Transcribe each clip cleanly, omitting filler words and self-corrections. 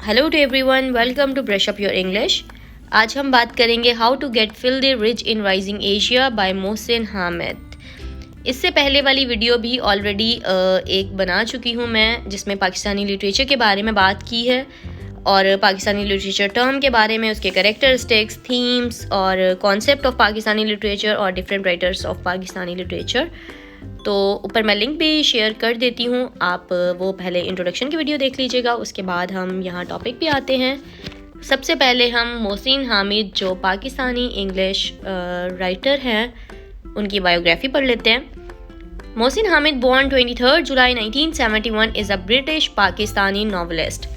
Hello to everyone, welcome to brush up your English. आज हम बात करेंगे how to get filthy rich in rising Asia by Mohsin Hamid. इससे पहले वाली वीडियो भी ऑलरेडी एक बना चुकी हूँ मैं, जिसमें पाकिस्तानी लिटरेचर के बारे में बात की है और पाकिस्तानी लिटरेचर टर्म के बारे में, उसके कैरेक्टरिस्टिक्स, थीम्स और कॉन्सेप्ट ऑफ पाकिस्तानी लिटरेचर और different writers of Pakistani literature. तो ऊपर मैं लिंक भी शेयर कर देती हूँ, आप वो पहले इंट्रोडक्शन की वीडियो देख लीजिएगा। उसके बाद हम यहाँ टॉपिक पे आते हैं। सबसे पहले हम मोहसिन हामिद, जो पाकिस्तानी इंग्लिश राइटर हैं, उनकी बायोग्राफी पढ़ लेते हैं। Mohsin Hamid, born 23 July 1971, is a British Pakistani novelist.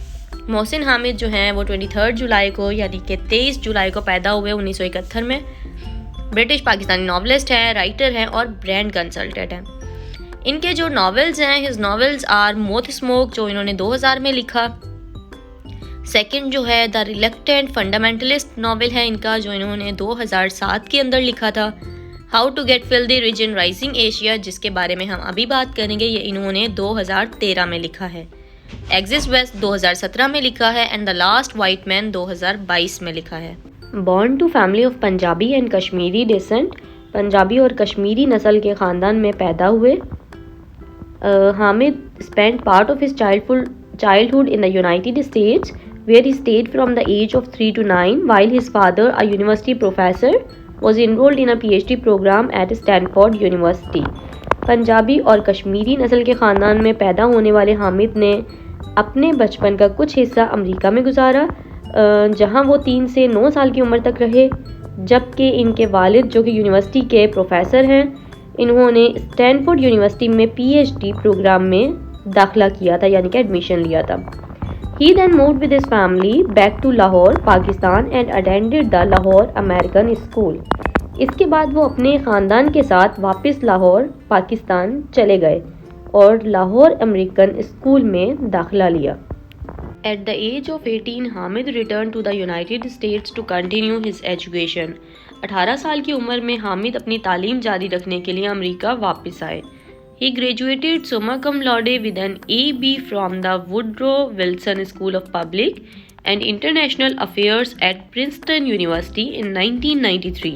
Mohsin Hamid जो हैं वो 23 जुलाई को यानी कि 23 जुलाई को पैदा हुए 1971 में। ब्रिटिश पाकिस्तानी नॉवलिस्ट हैं, राइटर हैं और ब्रांड कंसल्टेंट हैं। इनके जो नॉवेल्स हैं, his novels are moth smoke, जो इन्होंने 2000 में लिखा। सेकंड जो है द रिलक्टेंट फंडामेंटलिस्ट नॉवेल है इनका, जो इन्होंने 2007 के अंदर लिखा था। How to get filthy rich in rising Asia, जिसके बारे में हम अभी बात करेंगे, ये इन्होंने 2013 में लिखा है। एग्जिस्ट वेस्ट 2017 में लिखा है and the last white man 2022 में लिखा है। Born to family of Punjabi and Kashmiri descent, Punjabi और कश्मीरी नस्ल के ख़ानदान में पैदा हुए। Hamid spent part of his childhood in the United States, where he stayed from the age of 3 to 9, while his father, a university professor, was enrolled in a PhD program at Stanford University. Punjabi और कश्मीरी नस्ल के ख़ानदान में पैदा होने वाले हामिद ने अपने बचपन का कुछ हिस्सा अमेरिका में गुजारा, जहां वो 3 से 9 साल की उम्र तक रहे, जबकि इनके वालिद, जो कि यूनिवर्सिटी के प्रोफेसर हैं, इन्होंने स्टैनफोर्ड यूनिवर्सिटी में PhD प्रोग्राम में दाखिला किया था, यानी कि एडमिशन लिया था। He then moved with his family back to Lahore, Pakistan and attended the Lahore American School. इसके बाद वो अपने ख़ानदान के साथ वापस लाहौर, पाकिस्तान चले गए और लाहौर अमेरिकन स्कूल में दाखिला लिया। At the age of 18, Hamid returned to the United States to continue his education. 18 साल की उम्र में हामिद अपनी तालीम जारी रखने के लिए अमेरिका वापस आए। He graduated summa cum laude with an AB from the Woodrow Wilson School of Public and International Affairs at Princeton University in 1993.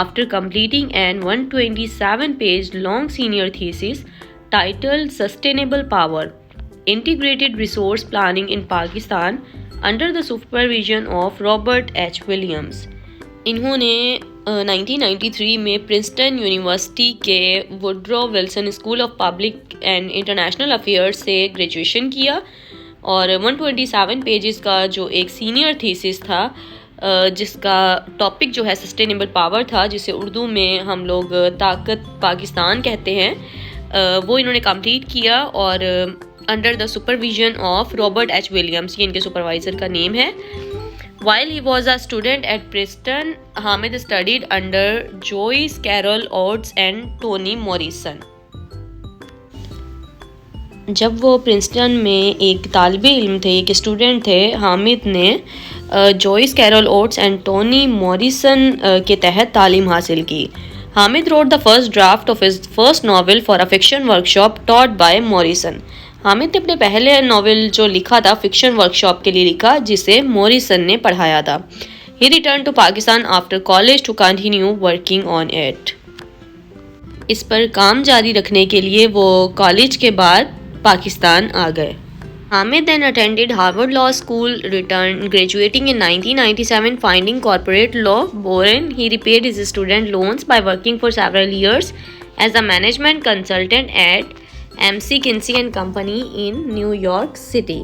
After completing an 127-page long senior thesis titled Sustainable Power, Integrated Resource Planning in Pakistan under the supervision of Robert H. Williams. इन्होंने 1993 में Princeton university के Woodrow Wilson school of public and international affairs से graduation किया और 127 pages का जो एक senior thesis था, जिसका टॉपिक जो है सस्टेनेबल पावर था, जिसे उर्दू में हम लोग ताकत पाकिस्तान कहते हैं, वो इन्होंने कंप्लीट किया और under the supervision of Robert H Williams, ये इनके सुपरवाइजर का नेम है। While he was a student at Princeton, Hamid studied under Joyce Carol Oates and Toni Morrison. जब वो प्रिंसटन में एक तालिबे इल्म थे, एक स्टूडेंट थे, हामिद ने Joyce Carol Oates and Toni Morrison के तहत तालीम हासिल की। Hamid wrote the first draft of his first novel for a fiction workshop taught by Morrison. Hamid ने अपने पहले नॉवेल जो लिखा था फिक्शन वर्कशॉप के लिए लिखा, जिसे मॉरिसन ने पढ़ाया था। He returned to Pakistan after college to continue working on it. इस पर काम जारी रखने के लिए वो कॉलेज के बाद पाकिस्तान आ गए। Hamid then attended Harvard Law School, graduating in 1997, finding corporate law boring. He repaid his student loans by working for several years as a management consultant at MC Kinsey and Company in New York City.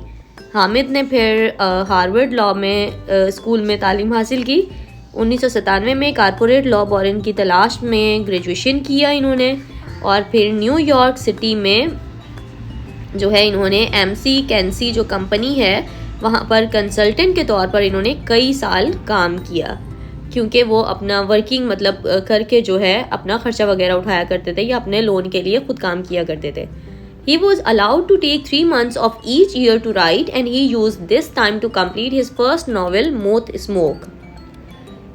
Hamid ने फिर Harvard law में school में तालीम हासिल की। 1997 में corporate law boring की तलाश में ग्रेजुएशन किया इन्होंने और फिर न्यूयॉर्क सिटी में जो है इन्होंने MC Kinsey जो कंपनी है वहाँ पर कंसल्टेंट के तौर पर इन्होंने कई साल काम किया, क्योंकि वो अपना वर्किंग मतलब करके जो है अपना खर्चा वगैरह उठाया करते थे या अपने लोन के लिए खुद काम किया करते थे। He was allowed to take 3 months of each year to write and he used this time to complete his first novel, Moth Smoke.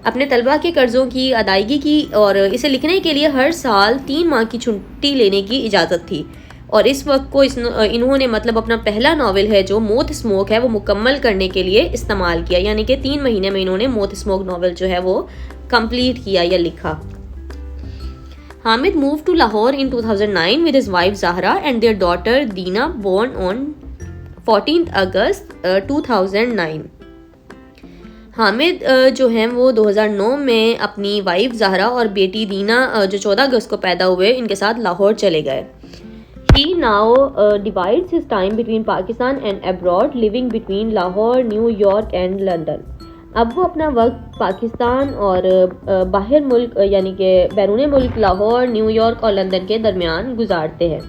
अपने तलबा के कर्ज़ों की अदायगी की और इसे लिखने के लिए हर साल 3 माह की छुट्टी लेने की इजाज़त थी और इस वक्त को इन्होंने मतलब अपना पहला नावल है जो मौत स्मोक है वो मुकम्मल करने के लिए इस्तेमाल किया, यानी कि 3 महीने में इन्होंने मौत स्मोक नावल जो है वो कंप्लीट किया या लिखा। Hamid moved to Lahore in 2009 with his wife Zahra and their daughter Dina, born on 14th August 2009। Hamid जो हैं वो 2009 में अपनी वाइफ ज़हरा और बेटी दीना जो 14 अगस्त को पैदा हुए, इनके साथ लाहौर चले गए। He now divides his time between Pakistan and abroad, living between Lahore, New York and London। अब वो अपना वक्त पाकिस्तान और बाहर मुल्क यानी कि बैरून मुल्क लाहौर, न्यूयॉर्क और लंदन के दरमियान गुजारते हैं।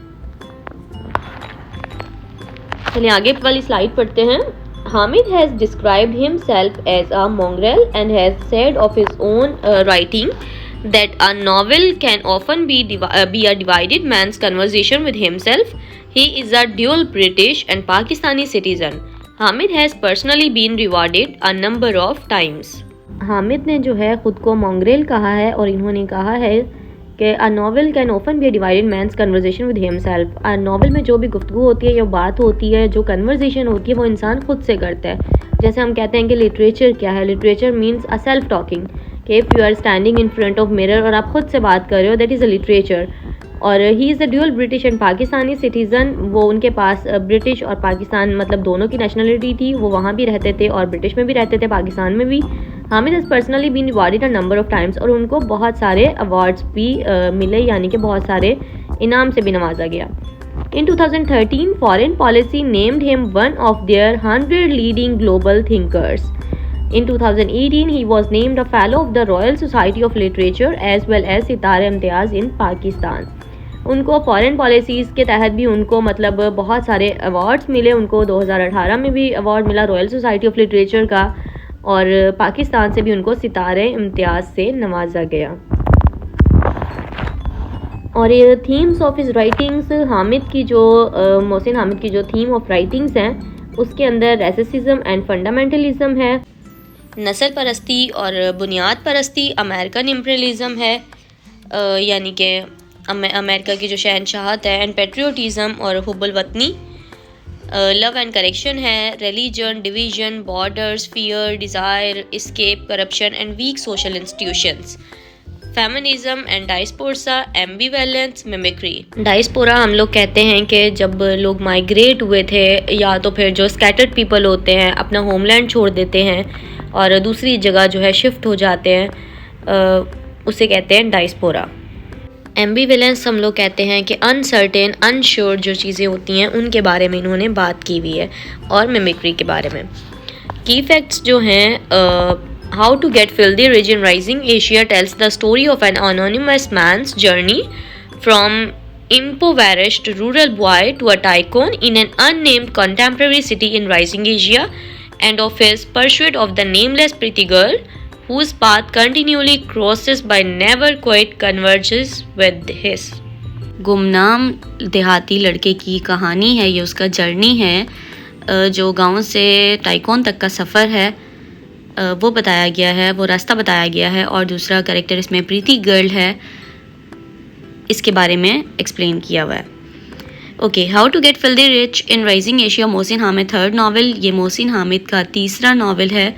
चलिए आगे वाली स्लाइड पढ़ते हैं। Hamid has described himself as a mongrel and has said of his own writing that a novel can often be a divided man's conversation with himself. He is a dual British and Pakistani citizen. Hamid has personally been rewarded a number of times. Hamid ने जो है ख़ुद को मोंग्रेल कहा है और इन्होंने कहा है कि a novel can often be a divided man's conversation with himself. A novel में जो भी गुफ्तगू होती है या बात होती है, जो कन्वर्सेशन होती है, वो इंसान खुद से करता है। जैसे हम कहते हैं कि लिटरेचर क्या है, literature means a self talking, कि if you are standing in front of mirror और आप खुद से बात कर रहे हो, दैट इज़ अ लिटरेचर। और he is a dual British and Pakistani citizen. वो उनके पास ब्रिटिश और पाकिस्तान मतलब दोनों की नेशनलिटी थी, वो वहाँ भी रहते थे और ब्रिटिश में भी रहते थे, पाकिस्तान में भी। Hamid has personally been rewarded a number of times, और उनको बहुत सारे अवार्ड्स भी मिले, यानी कि बहुत सारे इनाम से भी नवाजा गया। In 2013, Foreign Policy named him one of their 100 leading global thinkers. In 2018, he was named a Fellow of the Royal Society of Literature as well as सितारे इम्तियाज़ in Pakistan. उनको फॉरेन पॉलिसीज़ के तहत भी उनको मतलब बहुत सारे अवार्ड्स मिले। उनको 2018 में भी अवार्ड मिला रॉयल सोसाइटी ऑफ लिटरेचर का, और पाकिस्तान से भी उनको सितारे इम्तियाज़ से नवाजा गया। और ये themes of his writings, Hamid की जो मोहसिन हामिद की जो थीम ऑफ राइटिंग्स हैं उसके अंदर रेसिज्म एंड फंडामेंटलिज्म है, नस्ल परस्ती और बुनियाद परस्ती, अमेरिकन इम्पीरियलिज्म है यानी कि अमेरिका की जो शहनशाहत है, एंड पेट्रियोटिज़म और हुब्बुल वतनी, लव एंड करेक्शन है, religion, division, borders, fear, desire, escape, corruption and weak social institutions, feminism and diaspora, ambivalence, mimicry. Diaspora हम लोग कहते हैं कि जब लोग माइग्रेट हुए थे या तो फिर जो स्कैटर्ड पीपल होते हैं अपना होमलैंड छोड़ देते हैं और दूसरी जगह जो है शिफ्ट हो जाते हैं, उसे कहते हैं डायस्पोरा। एम्बिवेलेंस हम लोग कहते हैं कि अनसर्टेन, अनश्योर जो चीज़ें होती हैं उनके बारे में इन्होंने बात की हुई है, और मिमिक्री के बारे में। की फैक्ट्स जो हैं, how to get filthy rich in rising Asia tells the story of an anonymous man's journey from impoverished rural boy to a tycoon in an unnamed contemporary city in rising Asia, and of his pursuit of the nameless pretty girl whose path continually crosses but never quite converges with his। गुमनाम देहाती लड़के की कहानी है ये, उसका journey है जो गांव से टाइकोन तक का सफ़र है वो बताया गया है, वो रास्ता बताया गया है, और दूसरा कैरेक्टर इसमें प्रीति गर्ल है, इसके बारे में एक्सप्लेन किया हुआ है। Okay, how to get filthy rich in rising Asia, Mohsin Hamid third novel. ये मोहसिन हामिद का तीसरा नावल है,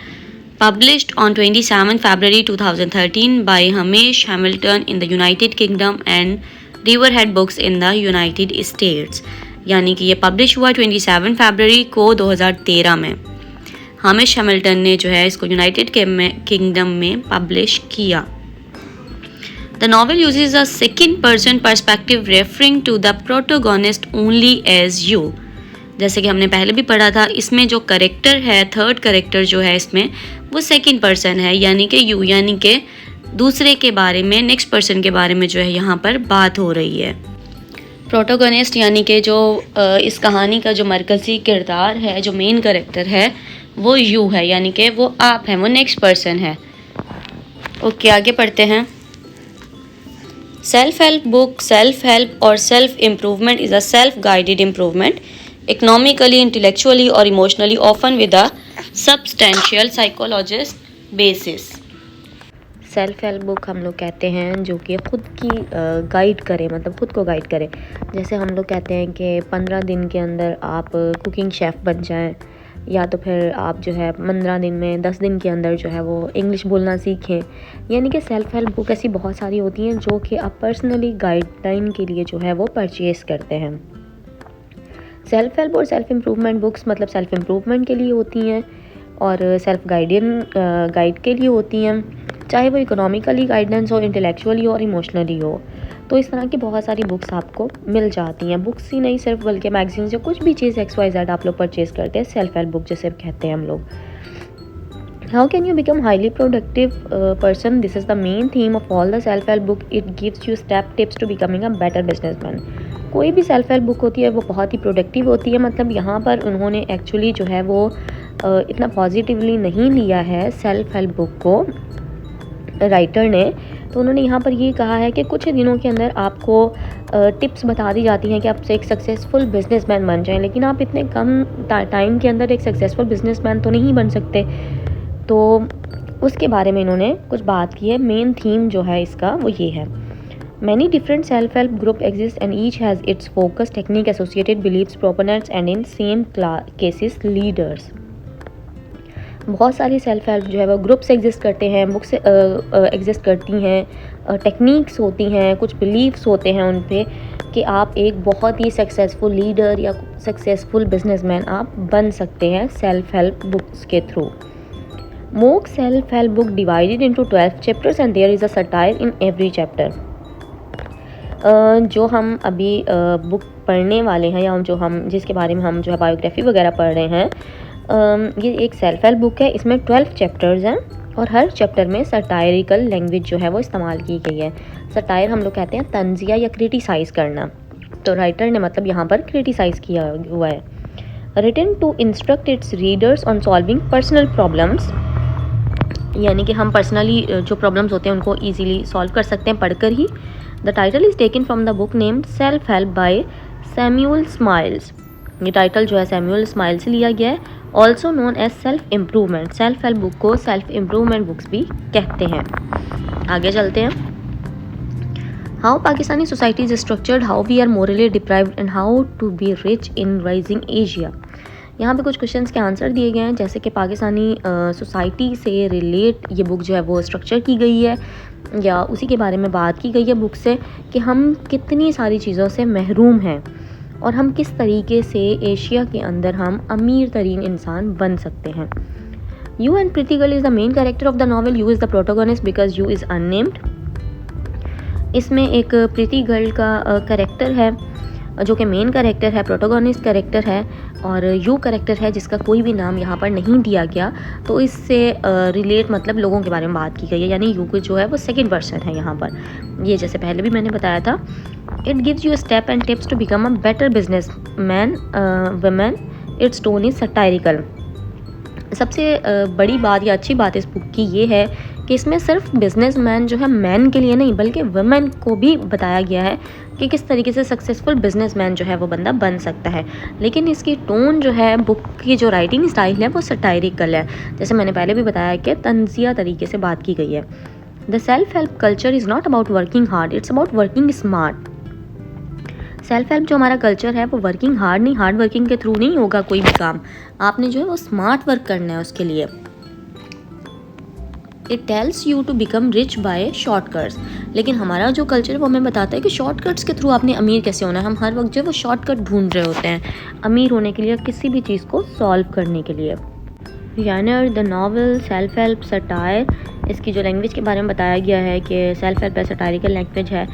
published on 27 February 2013 by Hamish Hamilton in the United Kingdom and Riverhead Books in the United States. यानी कि ये पब्लिश हुआ 27 फरवरी को 2013 में। हमेश हैमिल्टन ने जो है इसको यूनाइटेड किंगडम में पब्लिश किया। The novel uses a second person perspective referring to the protagonist only as you। जैसे कि हमने पहले भी पढ़ा था, इसमें जो करेक्टर है, थर्ड करेक्टर जो है इसमें वो सेकंड पर्सन है, यानी कि यू, यानी कि दूसरे के बारे में, नेक्स्ट पर्सन के बारे में जो है यहाँ पर बात हो रही है। प्रोटोगोनिस्ट यानी कि जो इस कहानी का जो मरकज़ी किरदार है, जो मेन करेक्टर है वो यू है, यानी कि वो आप हैं, वो नेक्स्ट पर्सन है। ओके, आगे पढ़ते हैं। Self help book, self help और self improvement is a self guided improvement, economically, intellectually और emotionally, often with a substantial psychologist basis. Self help book हम लोग कहते हैं जो कि ख़ुद की गाइड करे, मतलब ख़ुद को गाइड करे। जैसे हम लोग कहते हैं कि 15 दिन के अंदर आप कुकिंग शेफ़ बन जाएं, या तो फिर आप जो है 15 दिन में 10 दिन के अंदर जो है वो इंग्लिश बोलना सीखें। यानी कि सेल्फ हेल्प बुक ऐसी बहुत सारी होती हैं जो कि आप पर्सनली गाइडलाइन के लिए जो है वो परचेज़ करते हैं। सेल्फ हेल्प और सेल्फ इम्प्रूवमेंट बुक्स मतलब सेल्फ इम्प्रूवमेंट के लिए होती हैं और सेल्फ गाइड के लिए होती हैं, चाहे वो इकोनॉमिकली गाइडेंस हो, इंटेलेक्चुअली हो और इमोशनली हो। तो इस तरह की बहुत सारी बुक्स आपको मिल जाती हैं। बुक्स ही नहीं सिर्फ बल्कि मैगजीन्स या कुछ भी चीज़ XYZ आप लोग परचेज़ करते हैं, सेल्फ हेल्प बुक जैसे कहते हैं हम लोग। How can you become highly productive person? This is the main theme of all the self help book. It gives you step tips to becoming a better businessman. कोई भी self help book होती है वो बहुत ही productive होती है। मतलब यहाँ पर उन्होंने एक्चुअली जो है वो इतना पॉजिटिवली नहीं लिया है सेल्फ हेल्प बुक को राइटर ने। तो उन्होंने यहाँ पर ये कहा है कि कुछ दिनों के अंदर आपको टिप्स बता दी जाती हैं कि आप एक सक्सेसफुल बिजनेसमैन बन जाएं, लेकिन आप इतने कम टाइम के अंदर एक सक्सेसफुल बिजनेसमैन तो नहीं बन सकते। तो उसके बारे में इन्होंने कुछ बात की है। मेन थीम जो है इसका वो ये है, many different self help group exist and each has its focus technique associated believes proponents and in same cases leaders. बहुत सारी सेल्फ हेल्प जो है वो ग्रुप्स एग्जिस्ट करते हैं, बुक्स एग्जिस्ट करती हैं, टेक्निक्स होती हैं, कुछ बिलीव्स होते हैं उन पे कि आप एक बहुत ही सक्सेसफुल लीडर या सक्सेसफुल बिजनेसमैन आप बन सकते हैं सेल्फ हेल्प बुक्स के through. Mock self help book divided into 12 chapters and there is a satire in every chapter. जो हम अभी बुक पढ़ने वाले हैं या जो हम जिसके बारे में हम जो है बायोग्राफी वगैरह पढ़ रहे हैं, ये एक सेल्फ हेल्प बुक है। इसमें 12 चैप्टर्स हैं और हर चैप्टर में सटायरिकल लैंग्वेज जो है वो इस्तेमाल की गई है। सटायर हम लोग कहते हैं तंजिया या क्रिटिसाइज़ करना, तो राइटर ने मतलब यहाँ पर क्रिटिसाइज़ किया हुआ है। Written to instruct its readers on solving personal problems, यानी कि हम पर्सनली जो प्रॉब्लम्स होते हैं उनको ईजिली सॉल्व कर सकते हैं पढ़कर ही। The title is taken from the book named self help by Samuel Smiles. ये टाइटल जो है सैमुअल स्माइल से लिया गया है। Also known as self improvement. Self help book को सेल्फ इम्प्रूवमेंट बुक्स भी कहते हैं। आगे चलते हैं। How Pakistani society is structured, how we are morally deprived and how to be rich in rising Asia. यहाँ पे कुछ क्वेश्चंस के आंसर दिए गए हैं, जैसे कि पाकिस्तानी सोसाइटी से रिलेट ये बुक जो है वो स्ट्रक्चर की गई है या उसी के बारे में बात की गई है बुक से कि हम कितनी सारी चीज़ों से महरूम हैं और हम किस तरीके से एशिया के अंदर हम अमीर तरीन इंसान बन सकते हैं। You and Preeti girl is the main character of the novel. You is the protagonist because you is unnamed. इसमें एक प्रीति गर्ल का कैरेक्टर है जो कि मेन कैरेक्टर है, प्रोटोगोनिस्ट कैरेक्टर है, और यू कैरेक्टर है जिसका कोई भी नाम यहाँ पर नहीं दिया गया। तो इससे रिलेट मतलब लोगों के बारे में बात की गई है, यानी यू को जो है वो सेकंड पर्सन है यहाँ पर। ये जैसे पहले भी मैंने बताया था। It gives you step and tips to become a better business man women. Its tone is satirical. सबसे बड़ी बात या अच्छी बात इस बुक की ये है कि इसमें सिर्फ बिजनेसमैन जो है मैन के लिए नहीं बल्कि वुमेन को भी बताया गया है कि किस तरीके से सक्सेसफुल बिजनेसमैन जो है वो बंदा बन सकता है। लेकिन इसकी टोन जो है, बुक की जो राइटिंग स्टाइल है वो सटायरिकल है, जैसे मैंने पहले भी बताया कि तंजिया तरीके से बात की गई है। The self help culture is not about working hard, it's about working smart. Self help जो हमारा कल्चर है वो वर्किंग हार्ड नहीं, हार्ड वर्किंग के थ्रू नहीं होगा कोई भी काम। आपने जो है वो स्मार्ट वर्क करना है उसके लिए। It tells you to become rich by shortcuts. लेकिन हमारा जो कल्चर है वो हमें बताता है कि शॉर्टकट्स के थ्रू आपने अमीर कैसे होना है। हम हर वक्त जो है वो शॉर्टकट ढूंढ रहे होते हैं अमीर होने के लिए, किसी भी चीज़ को सॉल्व करने के लिए। Genre the novel self help satire, इसकी जो लैंग्वेज के बारे में बताया गया है कि सेल्फ हेल्प सटायरिकल लैंग्वेज है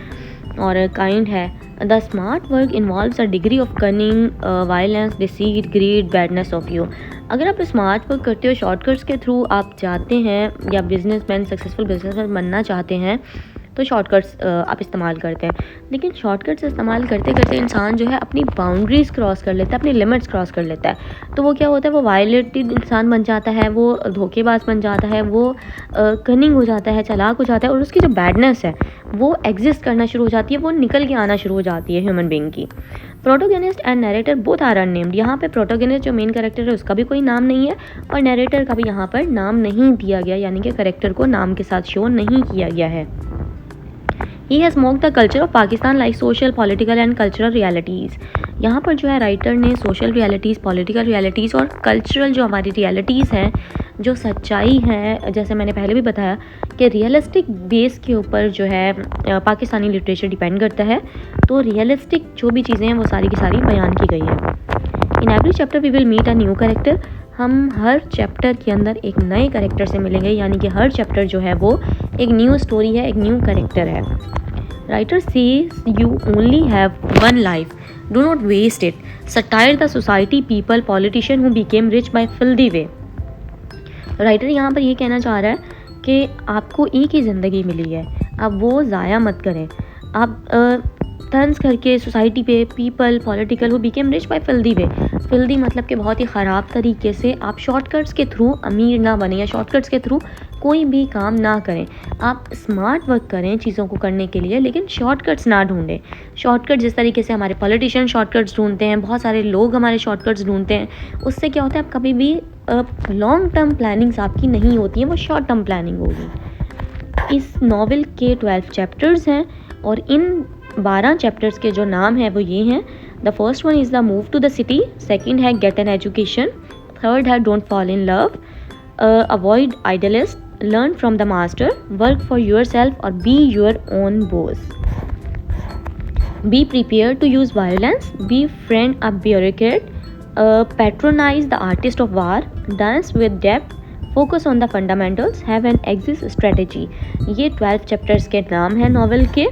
और काइंड है। The smart work involves a degree of cunning, violence, deceit, greed, badness of you. अगर आप स्मार्ट वर्क करते हो, शॉर्टकट्स के थ्रू आप जाते हैं या बिजनेसमैन सक्सेसफुल बिजनेसमैन बनना चाहते हैं, तो शॉर्टकट्स आप इस्तेमाल करते हैं। लेकिन शॉर्टकट्स इस्तेमाल करते करते इंसान जो है अपनी बाउंड्रीज़ क्रॉस कर लेता है, अपनी लिमिट्स क्रॉस कर लेता है। तो वो क्या होता है, वो वायलेटेड इंसान बन जाता है, वो धोखेबाज बन जाता है, वो कनिंग हो जाता है, चालाक हो जाता है, और उसकी जो बैडनेस है वो एग्जिस्ट करना शुरू हो जाती है, वो निकल के आना शुरू हो जाती है ह्यूमन बीइंग की। Protagonist and narrator both are unnamed. यहाँ पे प्रोटोगनिस्ट जो मेन कैरेक्टर है उसका भी कोई नाम नहीं है, और नरेटर का भी यहाँ पर नाम नहीं दिया गया, यानी कि कैरेक्टर को नाम के साथ शो नहीं किया गया है। He has mocked the culture of Pakistan like social, political and cultural realities। यहाँ पर जो है राइटर ने सोशल रियलिटीज़, पॉलिटिकल रियलिटीज़ और कल्चरल जो हमारी रियलिटीज़ हैं, जो सच्चाई है, जैसे मैंने पहले भी बताया कि रियलिस्टिक बेस के ऊपर जो है पाकिस्तानी लिटरेचर डिपेंड करता है। तो रियलिस्टिक जो भी चीज़ें हैं वो सारी की सारी बयान की गई है। In every chapter we will meet a new character. हम हर चैप्टर के अंदर एक नए कैरेक्टर से मिलेंगे, यानी कि हर चैप्टर जो है वो एक न्यू स्टोरी है, एक न्यू कैरेक्टर है। Writer says you only have one life, do not waste it, satire the society, people, politician who became rich by filthy way. Writer यहाँ पर ये कहना चाह रहा है कि आपको एक ही ज़िंदगी मिली है, आप वो ज़ाया मत करें। आप तंज करके सोसाइटी पे, people, political who became rich by filthy way, filthy मतलब कि बहुत ही ख़राब तरीके से आप शॉर्टकट्स के थ्रू अमीर ना बने, या शॉर्टकट्स के थ्रू कोई भी काम ना करें। आप स्मार्ट वर्क करें चीज़ों को करने के लिए, लेकिन शॉर्टकट्स ना ढूंढें। शॉर्टकट जिस तरीके से हमारे पॉलिटिशियन शॉर्टकट्स ढूंढते हैं, बहुत सारे लोग हमारे शॉर्टकट्स ढूंढते हैं, उससे क्या होता है, आप कभी भी लॉन्ग टर्म प्लानिंग्स आपकी नहीं होती हैं, वो शॉर्ट टर्म प्लानिंग होगी। इस नावल के 12 चैप्टर्स हैं, और इन 12 चैप्टर्स के जो नाम हैं वो ये हैं। The first one is the move to the city, second है गेट एन एजुकेशन, थर्ड है don't fall in love, avoid idealist, learn from the master, work for your self और be your own boss, be prepare to use violence, befriend a bureaucrat, patronize the artist of war, dance with depth, focus on the fundamentals, have an exit strategy. ये 12 chapters के नाम हैं novel के।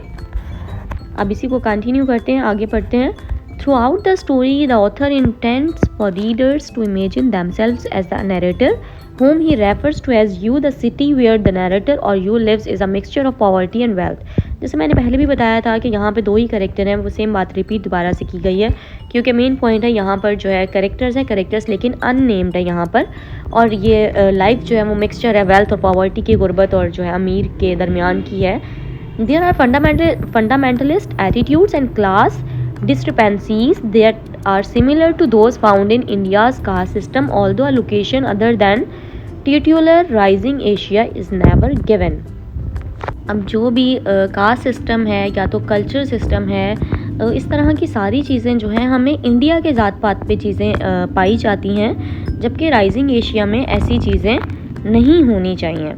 अब इसी को continue करते हैं, आगे पढ़ते हैं। Throughout the story the author intends for readers to imagine themselves as the narrator, whom he refers to as you, the city where the narrator or you lives is a mixture of poverty and wealth। जैसे मैंने पहले भी बताया था कि यहाँ पे 2 ही character हैं, वो सेम बात रिपीट दोबारा से की गई है, क्योंकि मेन पॉइंट है यहाँ पर जो है कैरेक्टर्स हैं, कैरेक्टर्स लेकिन अननेम्ड है यहाँ पर, और ये लाइफ जो है वो मिक्सचर है वेल्थ और पॉवर्टी की, गुर्बत और जो है अमीर के दरमियान की है। There are fundamentalist attitudes and class discrepancies that are similar to those found in India's caste system, although a location other than titular rising Asia is never given। अब जो भी कास्ट सिस्टम है या तो कल्चर सिस्टम है, इस तरह की सारी चीज़ें जो हैं हमें इंडिया के ज़ात पात पे चीज़ें पाई जाती हैं, जबकि राइजिंग एशिया में ऐसी चीज़ें नहीं होनी चाहिए।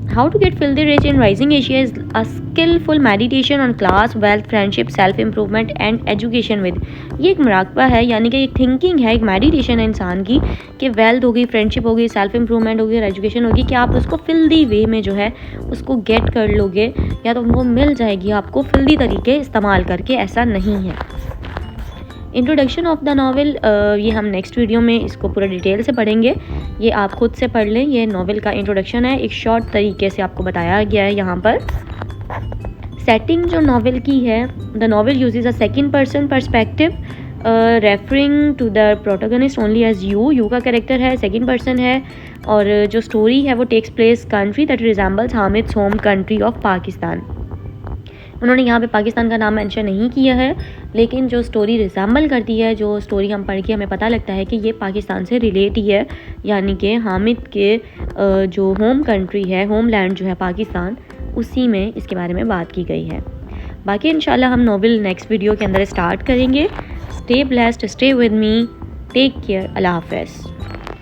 How to get filthy rich in rising Asia is a skillful meditation on class, wealth, friendship, self improvement and education with। ये एक मुराकबा है, यानी कि एक थिंकिंग है, एक मेडिटेशन है इंसान की, कि वेल्थ होगी, फ्रेंडशिप होगी, सेल्फ इम्प्रूवमेंट होगी और एजुकेशन होगी, कि आप उसको फिल्दी वे में जो है उसको गेट कर लोगे, या तो वो मिल जाएगी आपको फिल्दी तरीके इस्तेमाल करके, ऐसा नहीं है। इंट्रोडक्शन ऑफ द नावल, ये हम नेक्स्ट वीडियो में इसको पूरा डिटेल से पढ़ेंगे, ये आप खुद से पढ़ लें। ये नावल का इंट्रोडक्शन है, एक शॉर्ट तरीके से आपको बताया गया है यहाँ पर। सेटिंग जो नावल की है, the novel uses a second person perspective referring to the protagonist only as you का कैरेक्टर है, सेकंड पर्सन है, और जो स्टोरी है वो takes place country that resembles Hamid's home country of Pakistan. उन्होंने यहाँ पे पाकिस्तान का नाम मेंशन नहीं किया है, लेकिन जो स्टोरी रिजेंबल करती है, जो स्टोरी हम पढ़ के हमें पता लगता है कि ये पाकिस्तान से रिलेट ही है, यानी कि हामिद के जो होम कंट्री है, होम लैंड जो है पाकिस्तान, उसी में इसके बारे में बात की गई है। बाकी इंशाल्लाह हम नॉवेल नेक्स्ट वीडियो के अंदर स्टार्ट करेंगे। Stay blessed, stay with me, take care, अल्लाह हाफ़िज़।